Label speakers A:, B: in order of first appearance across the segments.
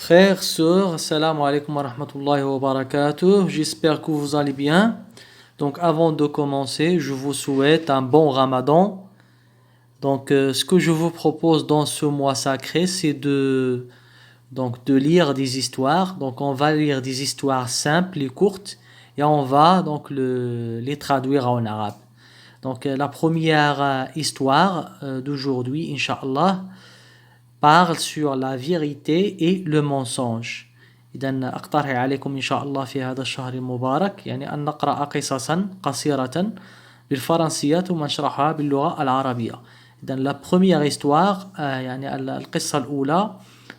A: Frères, sœurs, assalamu alaikum wa rahmatullahi wa barakatuh. J'espère que vous allez bien. Donc, avant de commencer, je vous souhaite un bon Ramadan. Donc, ce que je vous propose dans ce mois sacré, c'est de lire des histoires. Donc, on va lire des histoires simples et courtes et on va donc les traduire en arabe. Donc, la première histoire d'aujourd'hui, Inch'Allah, parle sur la vérité et le mensonge. إذن أقترح عليكم إن شاء الله في هذا الشهر المبارك أن نقرأ قصصا قصيرة بالفرنسية ثم نشرحها باللغة العربية. إذن la première histoire القصة الأولى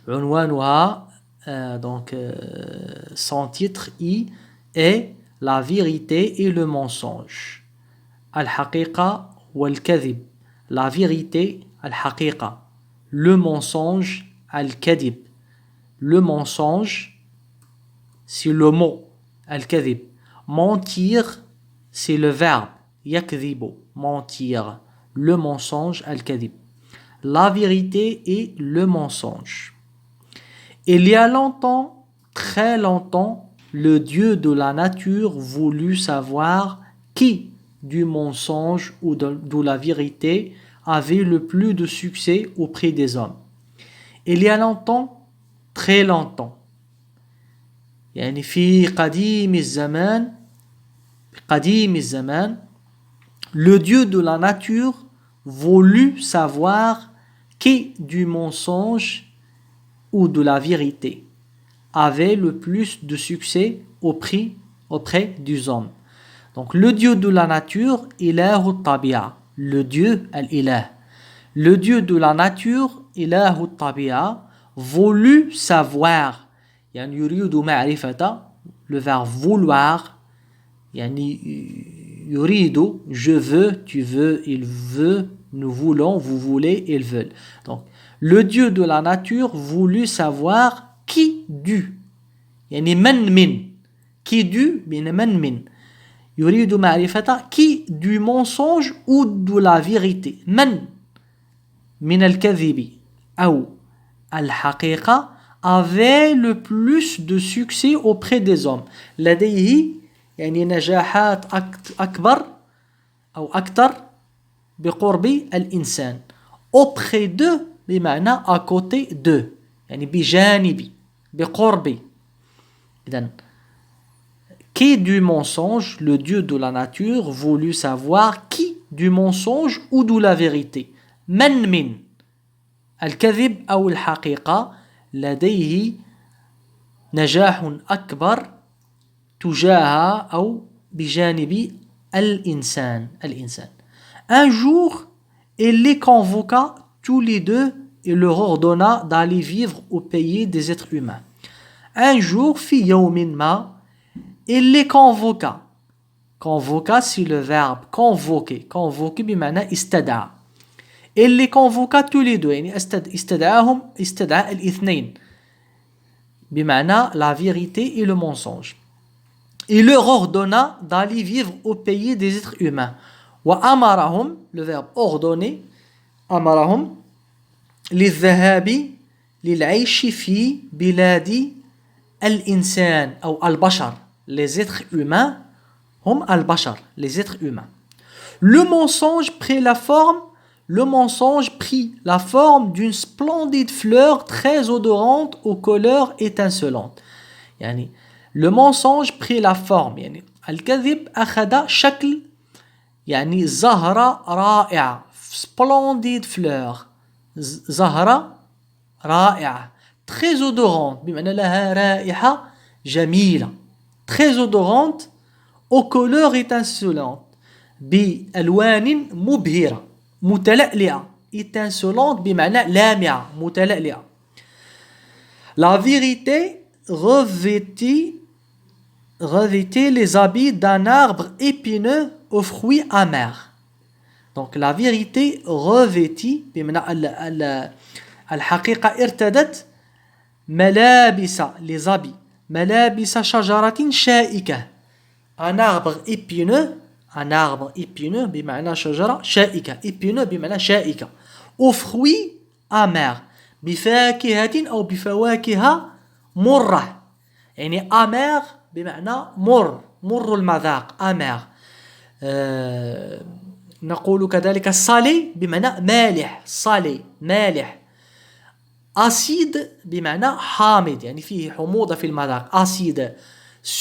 A: عنوانها son titre est la vérité et le mensonge. الحقيقة والكذب. La vérité الحقيقة. Le mensonge, al-kadib. Le mensonge, c'est le mot, al-kadib. Mentir, c'est le verbe, yakdhibu, mentir. Le mensonge, al-kadib. La vérité et le mensonge. Il y a longtemps, très longtemps, le Dieu de la nature voulut savoir qui du mensonge ou de la vérité avait le plus de succès auprès des hommes. Il y a longtemps, très longtemps. يعني في قديم الزمان, le Dieu de la nature voulut savoir qui du mensonge ou de la vérité avait le plus de succès auprès des hommes. Donc le Dieu de la nature, ilahu tabi'a. Le Dieu, al-Ilah. Le Dieu de la nature, ilahu tabi'a, voulut savoir. يعني يريد معرفة, le verbe vouloir. يعني يريد, je veux, tu veux, il veut, nous voulons, vous voulez, ils veulent. Donc, le Dieu de la nature voulut savoir qui du. يعني من من. Qui du, bien من من. يريد معرفة qui du mensonge ou de la vérité. من الكذب أو الحقيقة avait le plus de succès auprès des hommes. لديه يعني نجاحات أكبر أو أكثر بقرب الإنسان. Auprès d'eux بمعنى à côté d'eux. يعني بجانب بقرب. إذن qui du mensonge, le Dieu de la nature, voulut savoir qui du mensonge ou de la vérité. من الكذب أو الحقيقة لديه نجاح أكبر تجاه أو بجانب الإنسان. Un jour, il les convoqua tous les deux et leur ordonna d'aller vivre au pays des êtres humains. Un jour, في يوم ما, il les convoqua. Convoqua, c'est le verbe convoquer. Convoquer بمعنى استدعى. Il les convoqua tous les deux. يعني استدعاهم استدعاء الاثنين. بمعنى la vérité et le mensonge. Il leur ordonna d'aller vivre au pays des êtres humains. وأمرهم, le verbe ordonner, أمرهم للذهاب للعيش في بلاد الإنسان أو البشر. Les êtres humains, hum al-bashar, les êtres humains. Le mensonge prit la forme d'une splendide fleur très odorante aux couleurs étincelantes. يعني le mensonge prit la forme. يعني الكذب أخذ شكل يعني زهرة رائعة. Splendide fleur. زهرة رائعة. Très odorante. بمعنى لها رائحة جميلة. Très odorante, aux couleurs étincelantes, بألوان مبهرة, متلألئة, étincelante بمعنى لامعة, متلألئة. La vérité revêtit les habits d'un arbre épineux aux fruits amers. Donc la vérité revêtit بمعنى الحقيقة ارتدت ملابس, les habits. ملابس شجرة شائكة. Un arbre épineux بمعنى شجرة شائكة. épineux بمعنى شائكة. Aux fruits amers. بفاكهة أو بفواكه مرة يعني amer بمعنى مر المذاق amer. نقول كذلك salé بمعنى مالح salé مالح. acide بمعنى حامض يعني فيه حموضة في المذاق acide.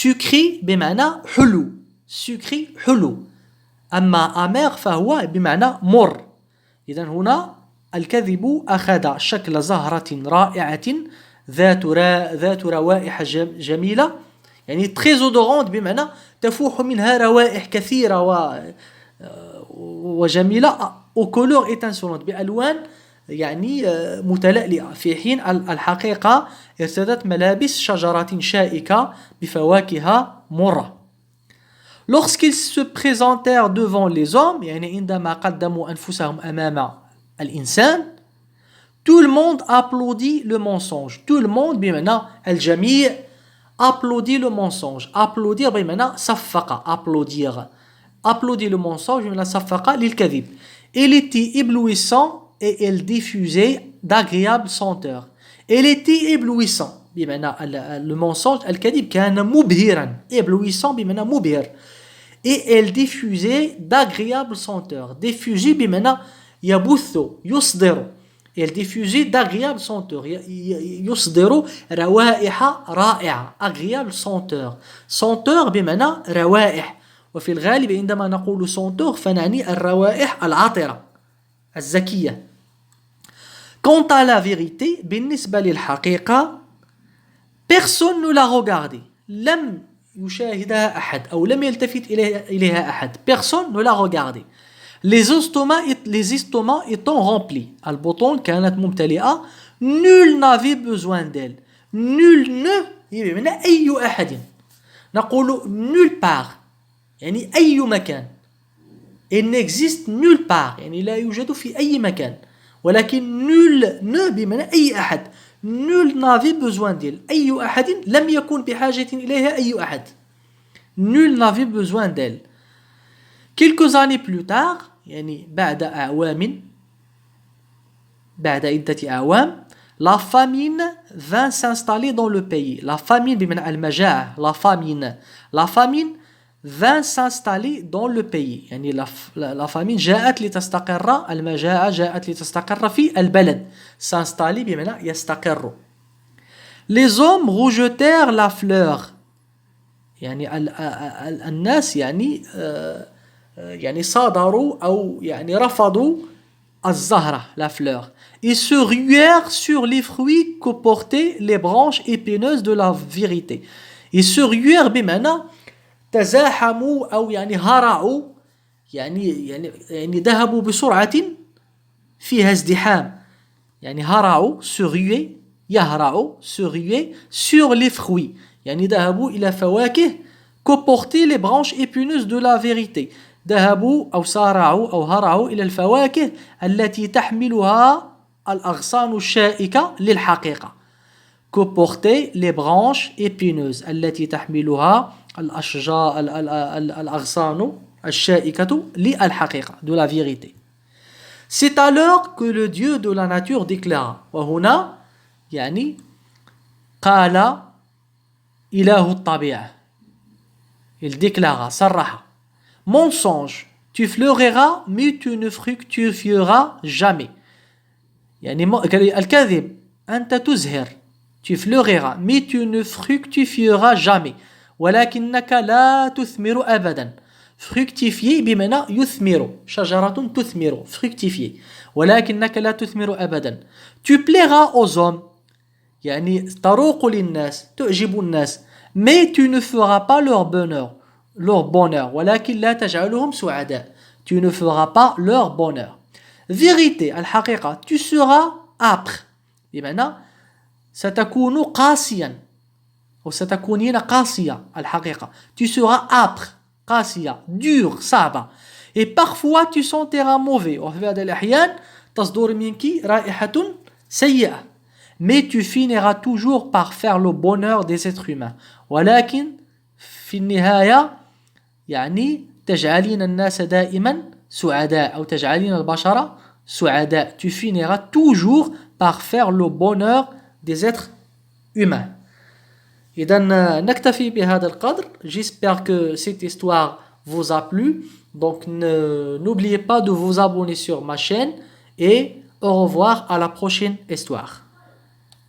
A: sucré بمعنى حلو sucré حلو. أما amer فهو بمعنى مر. إذن هنا الكذب أخذ شكل زهرة رائعة ذات روائح جميلة يعني très odorante بمعنى تفوح منها روائح كثيرة وجميلة aux couleurs étincelantes بألوان يعني متلألئة في حين الحقيقة ارتدت ملابس شجرة شائكة بفواكه مرة. Lorsqu'ils se présentèrent devant les hommes يعني عندما قدموا أنفسهم أمام الإنسان tout le monde applaudit le mensonge. Tout le monde بمعنى الجميع applaudit le mensonge. Applaudir بمعنى صفق applaudir. Applaudir le mensonge بمعنى صفق للكذب. Il était éblouissant et elle diffusait d'agréables senteurs. Elle était éblouissant بمعنى le mensonge الكذب كان مبهرا. Éblouissant بمعنى مبهر. Et elle diffusait d'agréables senteurs. Diffuser بمعنى يبث يصدر. Elle diffusait d'agréables senteurs. يصدر روائح رائعة. agréables senteurs. Senteur بمعنى روائح. وفي الغالب عندما نقول senteur فنعني الروائح العطرة الزكية. Quant à la vérité بالنسبة للحقيقة personne ne l'a regardée. لم يشاهدها أحد أو لم يلتفت إليها أحد. Personne ne l'a regardée. Les estomacs étant remplis. البطون كانت ممتلئة. Nul n'avait besoin d'elle. Nul ne يعني أي أحد. نقول nulle part يعني أي مكان. Il n'existe nulle part يعني لا يوجد في أي مكان. ولكن nul ne بمعنى أي أحد. Nul n'avait besoin d'elle. أي أحد لم يكن بحاجة إليها أي أحد. Nul n'avait besoin d'elle. Quelques années plus tard يعني بعد عدة أعوام la famine vint s'installer dans le pays. La famine بمعنى المجاعة. La famine vint s'installer dans le pays يعني la famine جاءت لتستقر. المجاعة جاءت لتستقر في البلد. s'installer بمعنى يستقر. Les hommes rejetèrent la fleur يعني الناس يعني صادروا أو يعني رفضوا الزهرة la fleur. Ils se ruèrent sur les fruits que portaient les branches épineuses de la vérité. Ils se ruèrent بمعنى تزاحموا أو يعني هرعوا يعني ذهبوا بسرعة فيها ازدحام. يعني هرعوا se ruer يهرعوا se ruer sur les fruits يعني ذهبوا إلى فواكه que portaient les branches épineuses de la vérité. ذهبوا أو سارعوا أو هرعوا إلى الفواكه التي تحملها الأغصان الشائكة للحقيقة. que portaient les branches épineuses التي تحملها الأشجار الأغصان الشائكة للحقيقة de la vérité. C'est alors que le Dieu de la nature déclara. وهنا يعني قال إله الطبيعة. Il déclara صرح. Mensonge, tu fleureras mais tu ne fructifieras jamais. يعني الكذب أنت تزهر. Tu fleureras mais tu ne fructifieras jamais. ولكنك لا تثمر أبدا. fructifier بمعنى يثمر. شجرة تثمر. fructifier. ولكنك لا تثمر أبدا. Tu plairas aux hommes. يعني تروق للناس. تعجب الناس. Mais tu ne feras pas leur bonheur. ولكن لا تجعلهم سعداء. Tu ne feras pas leur bonheur. Vérité, الحقيقة. Tu seras âpre. بمعنى ستكون قاسيا. أو ستكونين قاسية الحقيقة. Tu seras âpre. قاسية. dur. صعبة. Et parfois tu sentiras mauvais. وفي بعض الأحيان تصدر منك رائحة سيئة. Mais tu finiras toujours par faire le bonheur des êtres humains. ولكن في النهاية يعني تجعلين الناس دائما سعداء أو تجعلين البشر سعداء. Tu finiras toujours par faire le bonheur des êtres humains. إذا نكتفي بهذا القدر. J'espère que cette histoire vous a plu. Donc n'oubliez pas de vous abonner sur ma chaîne et au revoir à la prochaine histoire.